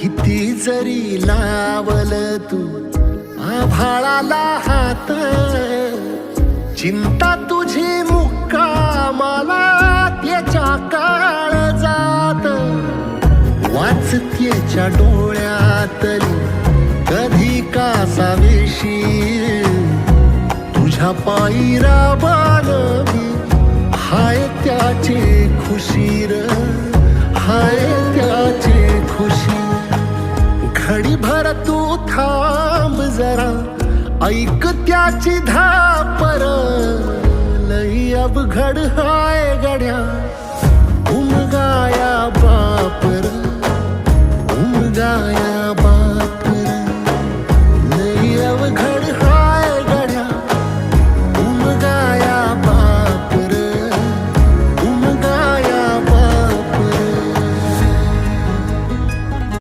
किती जरी लावल तू आभाळाला हात, चिंता तुझी मुक्कामाला त्याच्या काळजात. वाचतेच्या डोळ्यातली कधी कासाविशी, तुझ्या पायी राबान मी हाय त्याची खुशीर, हाय त्याची खुशी. घडीभर तू थांब जरा, ऐक त्याची धापर, लई अवघड हाय गड्या उमगाया बापर.